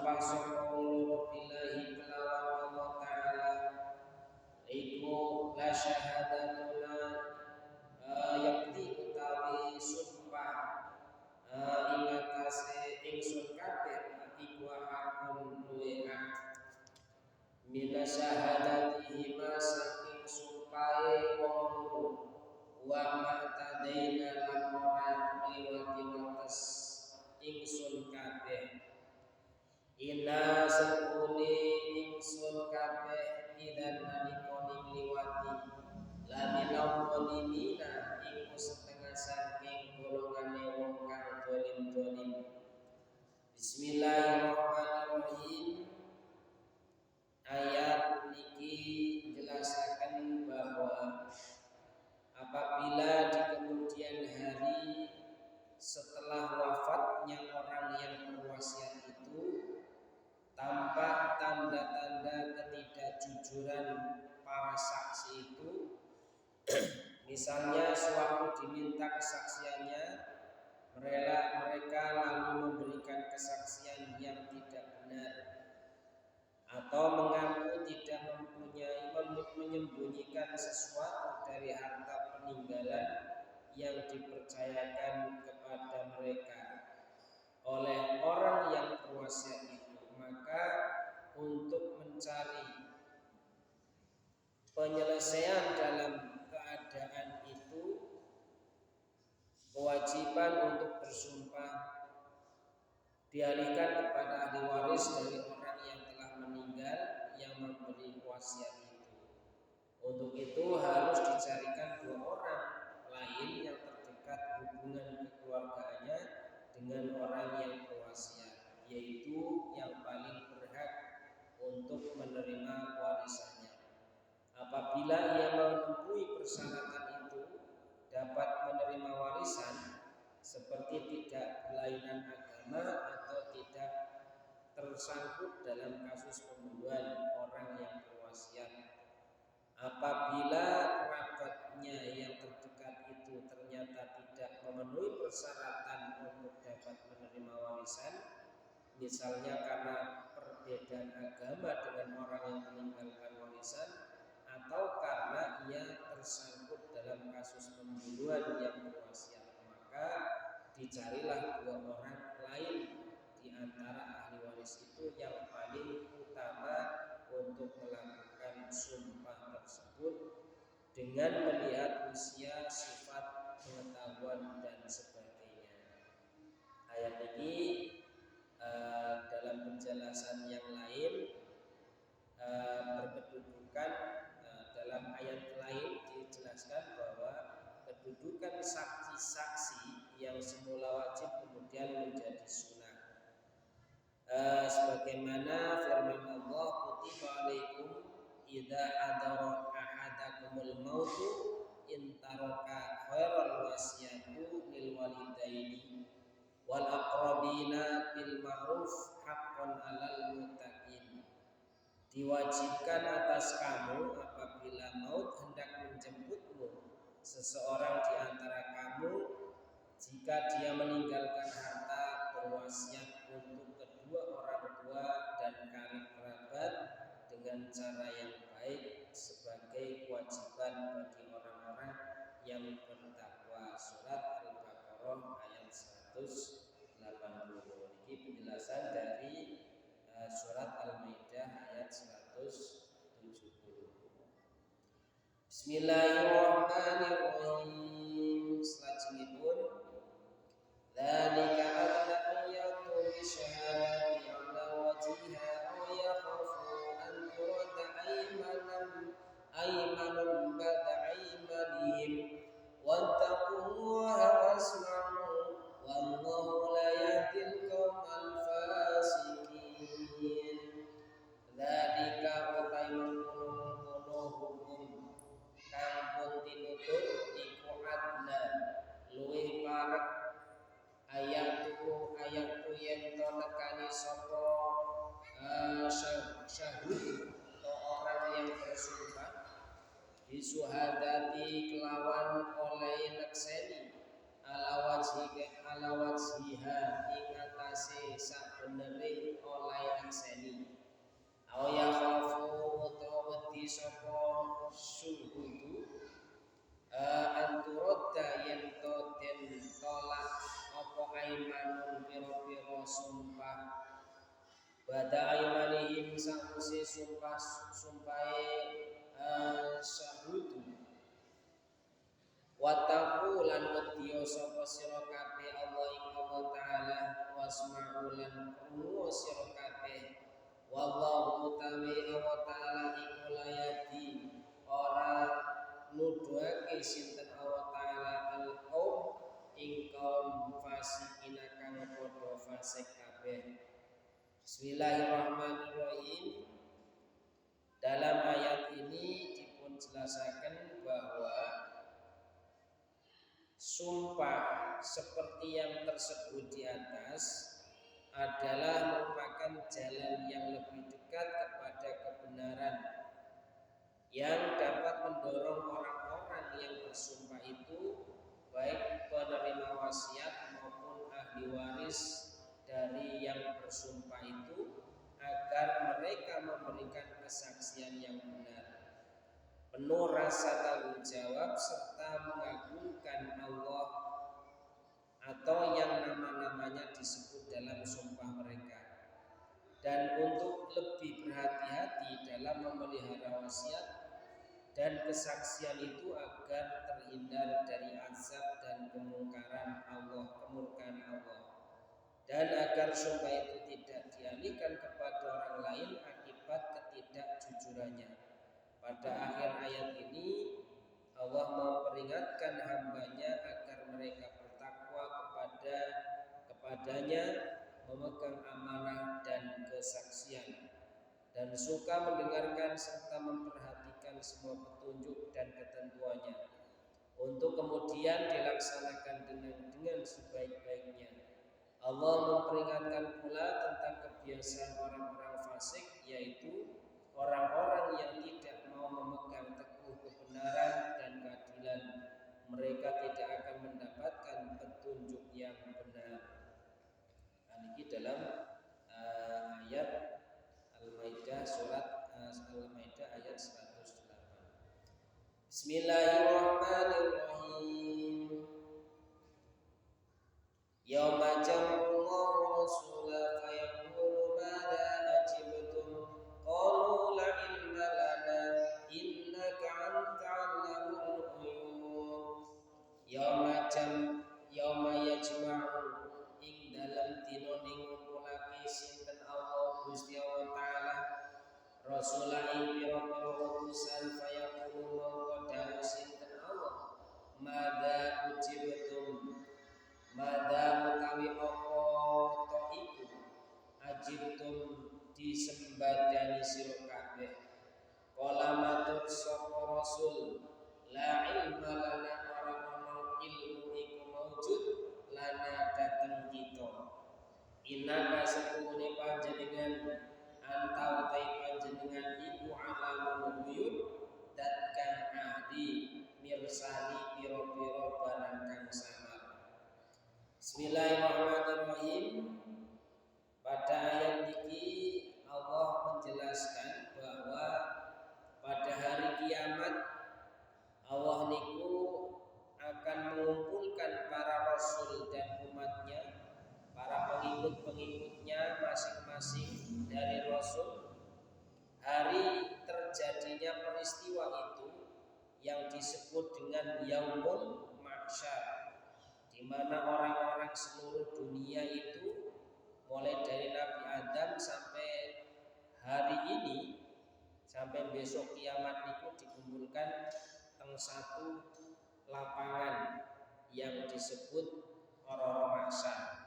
sumpah sapa billahi kelawan Allah taala iku la syahadatuna yakti utawi sumpah ingatase ingsun kabeh iku hakun duwe hak mina syahadatihi ma saking sumpahe wong wa ma'tadaina lan ora liwati wates ingsun kabeh ina sepune ingsun kabeh idan nalikoni liwati laminal qalimina iku setengah saking golongane wong kang dolim-dolim. Bismillahirrahmanirrahim. Ayat niki jelasaken bahwa apabila di kemudian hari setelah wafatnya orang yang berwasiat itu tampak tanda-tanda ketidakjujuran para saksi itu misalnya sewaktu diminta kesaksiannya mereka lalu memberikan kesaksian yang tidak benar atau mengaku tidak menyembunyikan sesuatu dari harta peninggalan yang dipercayakan kepada mereka oleh orang yang berwasiat itu. Maka untuk mencari penyelesaian dalam keadaan itu kewajiban untuk bersumpah dialihkan kepada ahli waris dari orang yang telah meninggal yang memberi wasiat itu. Untuk itu harus dicarikan dua orang lain yang terdekat hubungan kekeluargaannya dengan orang yang berwasiat, yaitu yang paling berhak untuk menerima warisannya. Apabila ia memenuhi persyaratan itu dapat menerima warisan seperti tidak berlainan agama atau tidak tersangkut dalam kasus pembunuhan orang yang berwasiat. Apabila kerabatnya yang terdekat itu ternyata tidak memenuhi persyaratan untuk dapat menerima warisan, misalnya karena perbedaan agama dengan orang yang meninggalkan warisan atau karena ia tersangkut dalam kasus pembunuhan yang berwasiat, maka dicarilah dua orang lain di antara ahli waris itu yang paling utama untuk melakukan sumpah tersebut dengan melihat usia, sifat, pengetahuan dan sebagainya. Ayat ini dalam penjelasan yang lain berkedudukan dalam ayat lain dijelaskan bahwa kedudukan saksi-saksi yang semula wajib kemudian menjadi sunnah. Sebagaimana firman Allah, kutiba alaikum idza hadara ahadakumul mautu in taraka khairal wasiyatu lil walidaini wal aqrabina bil ma'ruf haqqan 'alal muttaqin. Diwajibkan atas kamu apabila maut hendak menjemputmu seseorang di antara kamu, jika dia meninggalkan harta berwasiat untuk kedua orang tua dan karib kerabat dengan cara yang baik sebagai kewajiban bagi orang-orang yang bertakwa. Surat Al-Baqarah ayat 180. Ini penjelasan dari surat Al-Maidah ayat 170. Bismillahirrahmanirrahim. Selanjutnya dzalika anna ayatu bi syahadati ala wajhiha aw yakhafu an turada aymanun ba'da aymanihim wattaqullaha wasma'u wallahu la yahdil qaumal fasiqin. Dzalika utai mengkono hukum kang pun bada aymanihim sangsi sumpahe syahudu wataku lan wedya sapa sira kabeh Allah ing Allah taala wasma'u lan krungu sira kabeh wallahu tawi Allah taala iku layati ora nuduhake sinten Allah taala al-qaum ing kaum fasikin kang padha fasik kabeh. Bismillahirrahmanirrahim. Dalam ayat ini dipun jelasaken bahwa sumpah seperti yang tersebut di atas adalah merupakan jalan yang lebih dekat kepada kebenaran yang dapat mendorong orang-orang yang bersumpah itu, baik penerima wasiat maupun ahli waris dari yang bersumpah itu, agar mereka memberikan kesaksian yang benar, penuh rasa tanggung jawab serta mengagungkan Allah atau yang nama-namanya disebut dalam sumpah mereka, dan untuk lebih berhati-hati dalam memelihara wasiat dan kesaksian itu agar terhindar dari azab dan kemungkaran Allah, kemurkaan Allah, dan agar sumpah itu tidak dialihkan kepada orang lain akibat ketidakjujurannya. Pada akhir ayat ini Allah memperingatkan hambanya agar mereka bertakwa kepadanya, memegang amanah dan kesaksian, dan suka mendengarkan serta memperhatikan semua petunjuk dan ketentuannya, untuk kemudian dilaksanakan dengan sebaik-baiknya. Allah memperingatkan pula tentang kebiasaan orang-orang fasik, yaitu orang-orang yang tidak mau memegang teguh kebenaran dan keadilan. Mereka tidak akan mendapatkan petunjuk yang benar. Ini dalam ayat Al-Maidah, surat Al-Maidah ayat 108. Bismillahirrahmanirrahim. Yauma jam'ullahu rasula fayaqulu madza ajibtum qalu la ilma lana innaka anta 'allamul ghuyub. Yauma yajma'u ing dalam dina ning ngumpulake sinten Allah Gusti Allah taala rasulah ing pira-pira utusan fayaqulu mongko dawuh sinten Allah madza ujibtum madza utawi apa to iku ajibtum disembadani sira kabeh. Kala matur sapa rasul la ilma lana ora ana ilmu iku maujud lana dateng kita. Innaka sakuune panjenengan anta utai panjenengan iku alamul ghuyub dat kang ahli mirsani pira-pira barang kang samar. Bismillahirrahmanirrahim. Pada ayat ini Allah menjelaskan bahwa pada hari kiamat Allah niku akan mengumpulkan para rasul dan umatnya, para pengikut-pengikutnya masing-masing dari rasul. Hari terjadinya peristiwa itu yang disebut dengan Yaumul Mahsyar, di mana orang-orang seluruh dunia itu mulai dari Nabi Adam sampai hari ini, sampai besok kiamat itu dikumpulkan teng satu lapangan yang disebut Ora-Ora Mahsyar.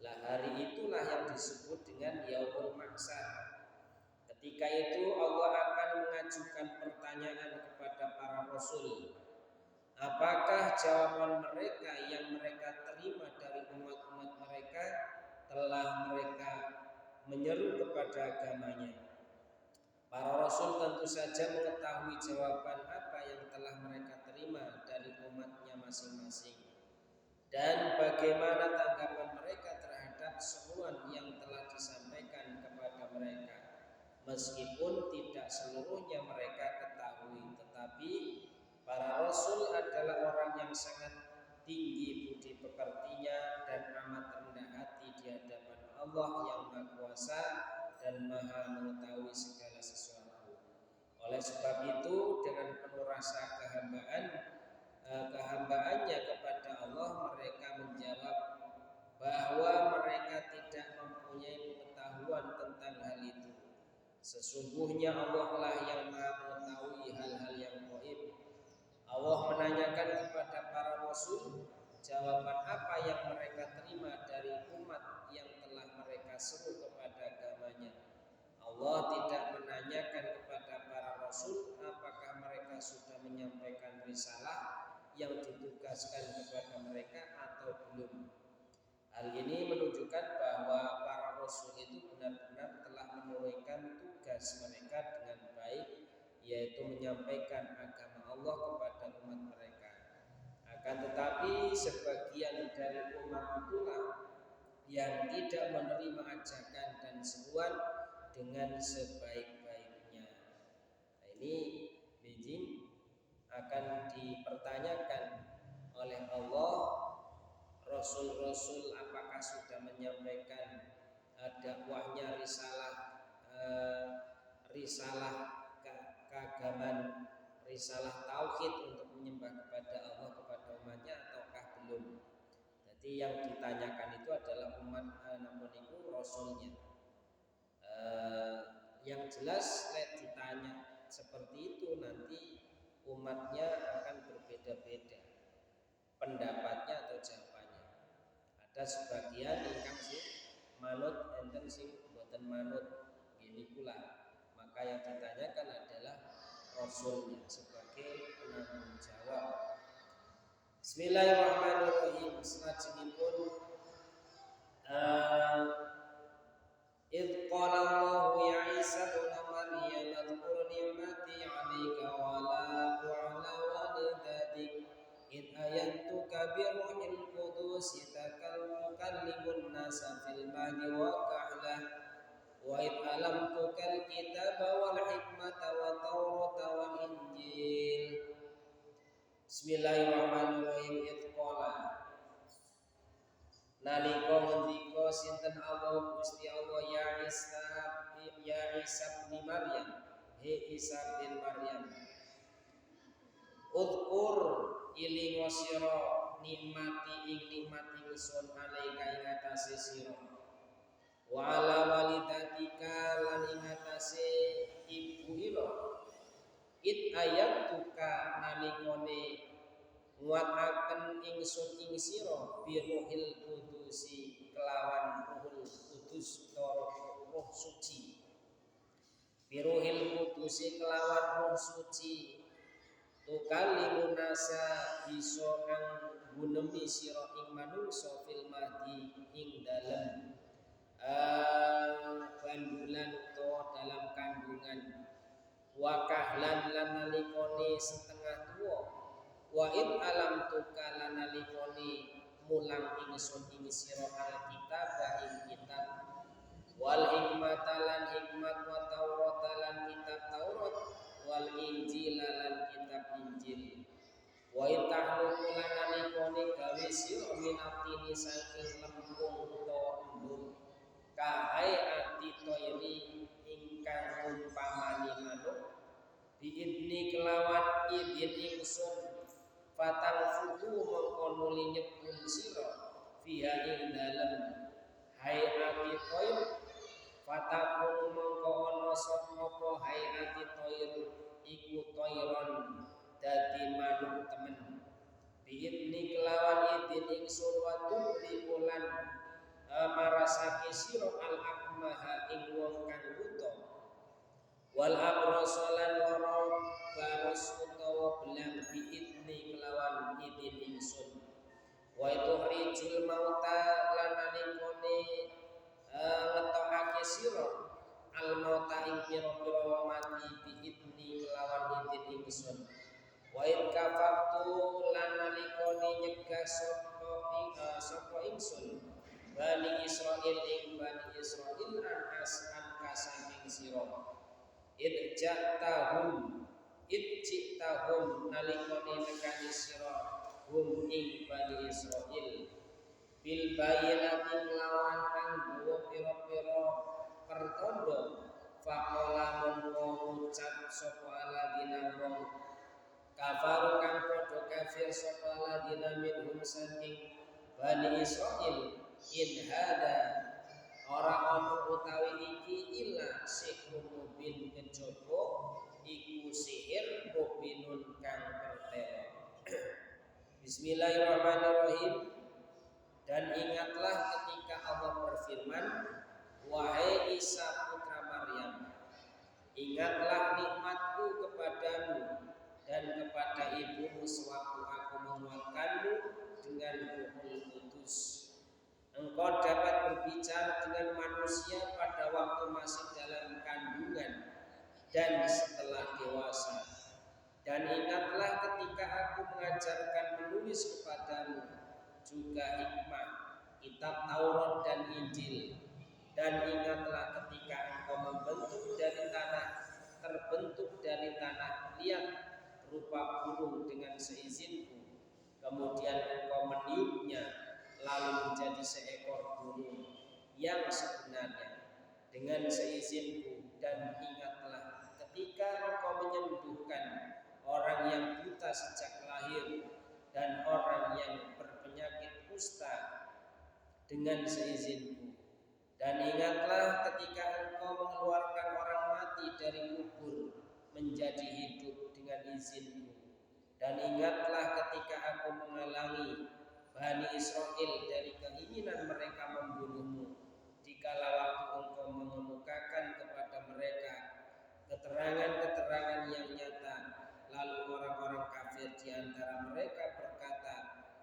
Lah hari itulah yang disebut dengan Yaumul Mahsyar. Ketika itu Allah akan mengajukan pertanyaan kepada para rasul. Apakah jawaban mereka yang mereka terima dari umat-umat mereka telah mereka menyeru kepada agamanya? Para rasul tentu saja mengetahui jawaban apa yang telah mereka terima dari umatnya masing-masing, dan bagaimana tanggapan mereka terhadap seruan yang telah disampaikan kepada mereka. Meskipun tidak seluruhnya mereka ketahui, tetapi para rasul adalah orang yang sangat tinggi budi pekertinya dan amat rendah hati di hadapan Allah yang Maha Kuasa dan Maha mengetahui segala sesuatu. Oleh sebab itu dengan penuh rasa kehambaannya kepada Allah, mereka menjawab bahwa mereka tidak mempunyai pengetahuan tentang hal itu. Sesungguhnya Allah lah yang Maha mengetahui hal-hal yang gaib. Allah menanyakan kepada para rasul jawaban apa yang mereka terima dari umat yang telah mereka seru kepada agamanya. Allah tidak menanyakan kepada para rasul apakah mereka sudah menyampaikan risalah yang ditugaskan kepada mereka atau belum. Hal ini menunjukkan bahwa para rasul itu benar-benar telah menunaikan tugas mereka dengan baik, yaitu menyampaikan agama Allah kepada umat mereka. Akan tetapi sebagian dari umat itulah yang tidak menerima ajakan dan seruan dengan sebaik-baiknya. Nah, ini bijing akan dipertanyakan oleh Allah, rasul-rasul apakah sudah menyampaikan dakwahnya risalah keagaman, risalah tauhid untuk menyembah kepada Allah kepada umatnya ataukah belum. Jadi yang ditanyakan itu adalah umat namun itu rasulnya. Yang jelas ditanya seperti itu nanti umatnya akan berbeda-beda pendapatnya atau jawabannya. Ada sebagian ingkang sing manut enten sing boten manut, gini pula. Maka yang ditanyakan adalah rasulnya sebagai penanggung jawab. Bismillahirrahmanirrahim. Selajengipun idh qala Allahu ya Isa ibn Maryam adhkur ni'mati 'alaika wa ala walidatik id ayantuka bi ruhil qudus tukallimun nasa fil mahdi wa kahlah wa id alamtukal kitaba wal hikmata wa tawrata wal injil. Bismillahirrahmanirrahim. Idh qala nalika ngendika sinten Allah Gusti Allah ya Isa bin Maryam, he Isa bin Maryam, udkur ilingo sira nikmati ing nikmat ingsun alaika ing atase sira wa ala walidatika lan ing atase ibu ira it ayat tuka nalikone nguataken ingsun ing sira bi ruhil kudusi kelawan ruhul kudus utawa roh suci, bi ruhil kudusi kelawan roh suci tukallimun nasa bisa kang gunemi sira ing manungsa fil mahdi ing dalem bandulan utawa dalam kandungan wa kahlan lan nalikane setengah tuwa wa id alam tuka lan nalikane mulang ingsun ing sira alkitab ing kitab wal hikmata lan hikmat wa taurat lan kitab Taurat wal injil lan kitab Injil wa itahluku lan nalikane gawe sira minatini saking lempung utawa embun kahai ati toiri ingkang umpamani manuk biidni kelawan idin ingsun fatang fuhu mongko nuli nyepun sira fiha ing dalem hayati toir fatakun mongko ana sapa hayati toir iku toiron dadi manuk temen biidni kelawan idin ingsun watu diulan marasake sira al akmaha ing wong kang buta wal abrosolan loro baros utawa belang biidni kelawan idin ingsun wa itu rijul mauta lan nalikone ngetokake sira al mauta ing pira-pira mati biidni kelawan idin ingsun wa in kafatu lan nalikone nyegah sapa ingsun Bani Israil ing Bani Israil an kasanging sira idjatahum nalikane nekani sira hum ing Bani Israil bil bayinati lawan kang gawa pira-pira pertanda alladzina minhum saking Bani Israil in hada ora ana utawi iki illa sihrun mubin kejaba iku sihir mubinun kang pertelo. Bismillahirrahmanirrahim. Dan ingatlah ketika Allah berfirman, wahai Isa putra Maryam, ingatlah nikmatku kepadamu dan kepada ibumu sewaktu aku menguatkanmu dengan Ruhul Kudus. Engkau dapat berbicara dengan manusia pada waktu masih dalam kandungan dan setelah dewasa. Dan ingatlah ketika aku mengajarkan menulis kepadamu juga hikmah, kitab Taurat dan Injil. Dan ingatlah ketika engkau terbentuk dari tanah liat berupa burung dengan seizinku, kemudian engkau meniupnya lalu menjadi seekor burung yang sebenarnya dengan seizinku. Dan ingatlah ketika engkau menyembuhkan orang yang buta sejak lahir dan orang yang berpenyakit kusta dengan seizinku. Dan ingatlah ketika engkau mengeluarkan orang mati dari kubur menjadi hidup dengan izinku. Dan ingatlah ketika aku menghalangi Bani Israil dari keinginan mereka membunuhmu, dikala waktu engkau mengemukakan kepada mereka keterangan-keterangan yang nyata. Lalu orang-orang kafir di antara mereka berkata,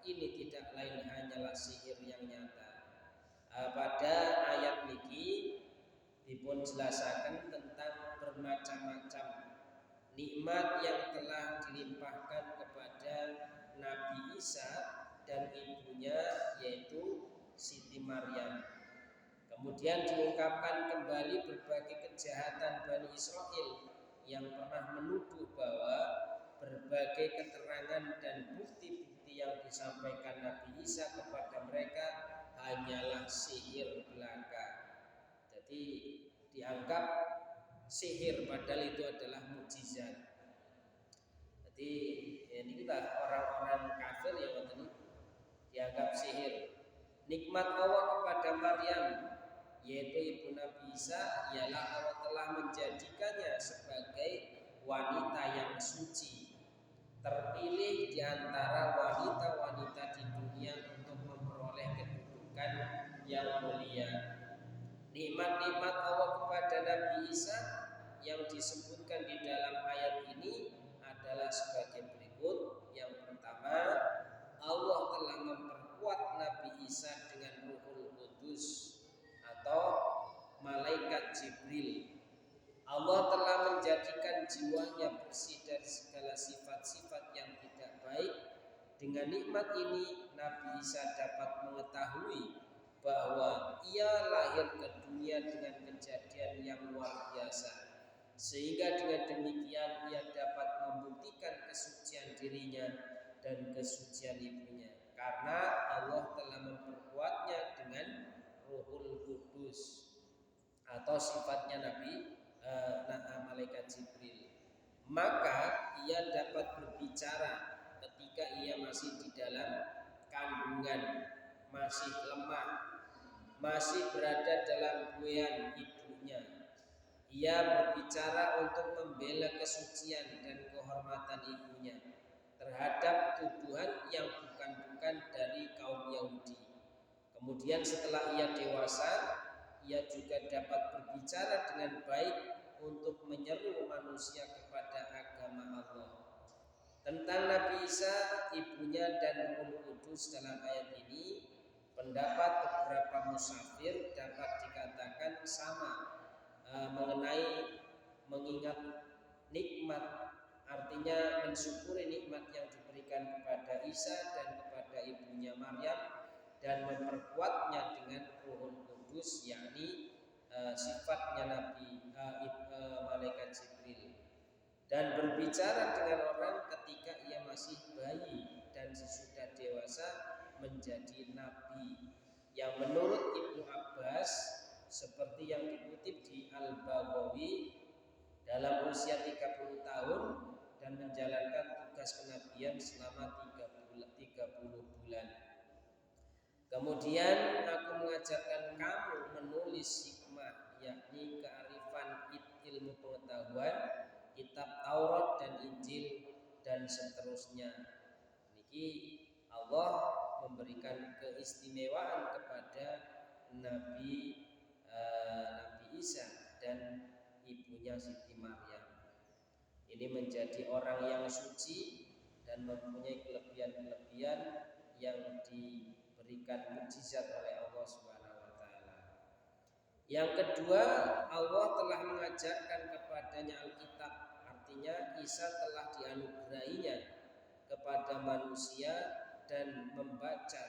ini tidak lain hanyalah sihir yang nyata. Pada ayat niki dipun jelasaken tentang bermacam-macam nikmat yang telah dilimpahkan kepada Nabi Isa dan ibunya yaitu Siti Maryam. Kemudian diungkapkan kembali berbagai kejahatan Bani Israil yang pernah menuduh bahwa berbagai keterangan dan bukti-bukti yang disampaikan Nabi Isa kepada mereka hanyalah sihir belaka. Jadi dianggap sihir padahal itu adalah mukjizat. Jadi ini kita orang-orang kafir yang dianggap sihir. Nikmat Allah kepada Maryam yaitu ibu Nabi Isa ialah Allah telah menjadikannya sebagai wanita yang suci, terpilih di antara wanita-wanita di dunia untuk memperoleh kedudukan yang mulia. Nikmat-nikmat Allah kepada Nabi Isa yang disebutkan di dalam ayat ini adalah sebagai berikut. Yang pertama, Allah telah memperkuat Nabi Isa dengan Ruhul Kudus atau malaikat Jibril. Allah telah menjadikan jiwanya bersih dari segala sifat-sifat yang tidak baik. Dengan nikmat ini Nabi Isa dapat mengetahui bahwa ia lahir ke dunia dengan kejadian yang luar biasa, sehingga dengan demikian ia dapat membuktikan kesucian dirinya dan kesucian ibunya, karena Allah telah memperkuatnya dengan Ruhul Kudus atau sifatnya Nabi malaikat Jibril. Maka ia dapat berbicara ketika ia masih di dalam kandungan, masih lemah, masih berada dalam buayan ibunya. Ia berbicara untuk membela kesucian dan kehormatan ibunya terhadap tuduhan yang bukan-bukan dari kaum Yahudi. Kemudian setelah ia dewasa, ia juga dapat berbicara dengan baik untuk menyeru manusia kepada agama Allah. Tentang Nabi Isa, ibunya dan Ruhul Kudus dalam ayat ini, pendapat beberapa musafir dapat dikatakan sama mengenai mengingat nikmat, artinya mensyukuri nikmat yang diberikan kepada Isa dan kepada ibunya Maryam, dan memperkuatnya dengan Ruhul Kudus, yakni sifatnya Nabi malaikat Jibril, dan berbicara dengan orang ketika ia masih bayi dan sesudah dewasa menjadi nabi, yang menurut Ibnu Abbas seperti yang dikutip di Al-Baghawi dalam usia 30 tahun dan menjalankan tugas kenabian selama 13 30 bulan. Kemudian aku mengajarkan kamu menulis hikmah, yakni kearifan ilmu pengetahuan, kitab Taurat dan Injil dan seterusnya. Niki Allah memberikan keistimewaan kepada Nabi Isa dan ibunya Siti Maryam. Ini menjadi orang yang suci dan mempunyai kelebihan-kelebihan yang diberikan mukjizat oleh Allah Subhanahu wa taala. Yang kedua, Allah telah mengajarkan kepadanya Alkitab, artinya Isa telah dianugerahinya kepada manusia dan membaca,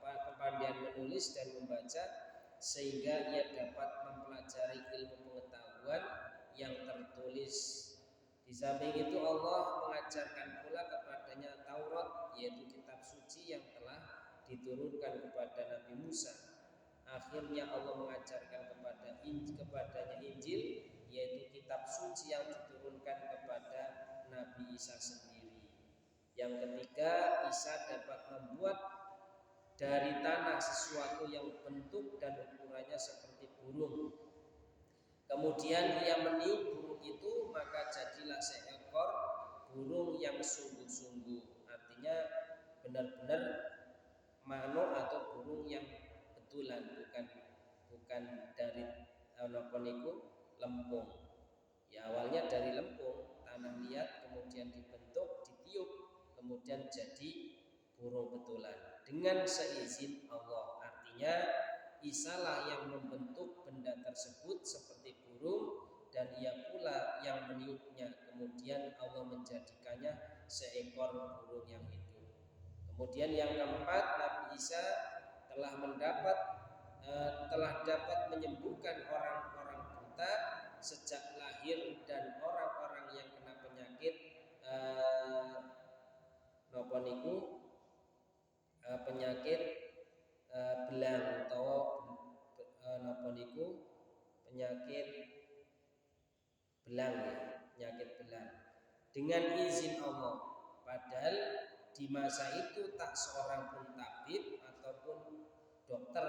kepandaian menulis dan membaca, sehingga ia dapat mempelajari ilmu pengetahuan yang tertulis. Di samping itu Allah mengajarkan pula kepadanya Taurat, yaitu kitab suci yang telah diturunkan kepada Nabi Musa. Akhirnya Allah mengajarkan kepadanya Injil, yaitu kitab suci yang diturunkan kepada Nabi Isa sendiri. Yang ketiga, Isa dapat membuat dari tanah sesuatu yang bentuk dan ukurannya seperti burung. Kemudian ia meniup burung itu, maka jadilah seekor burung yang sungguh-sungguh. Artinya benar-benar manuk atau burung yang betulan, bukan dari lempung. Ya, awalnya dari lempung, tanah liat, kemudian dibentuk, ditiup, kemudian jadi burung betulan dengan seizin Allah. Artinya Isalah yang membentuk benda tersebut seperti burung, dan ia pula yang meniupnya. Kemudian Allah menjadikannya seekor burung yang hidup. Kemudian yang keempat, Nabi Isa telah dapat menyembuhkan orang-orang buta sejak lahir dan orang-orang yang kena penyakit penyakit belang atau penyakit belang, penyakit belang dengan izin Allah. Padahal di masa itu tak seorang pun tabib ataupun dokter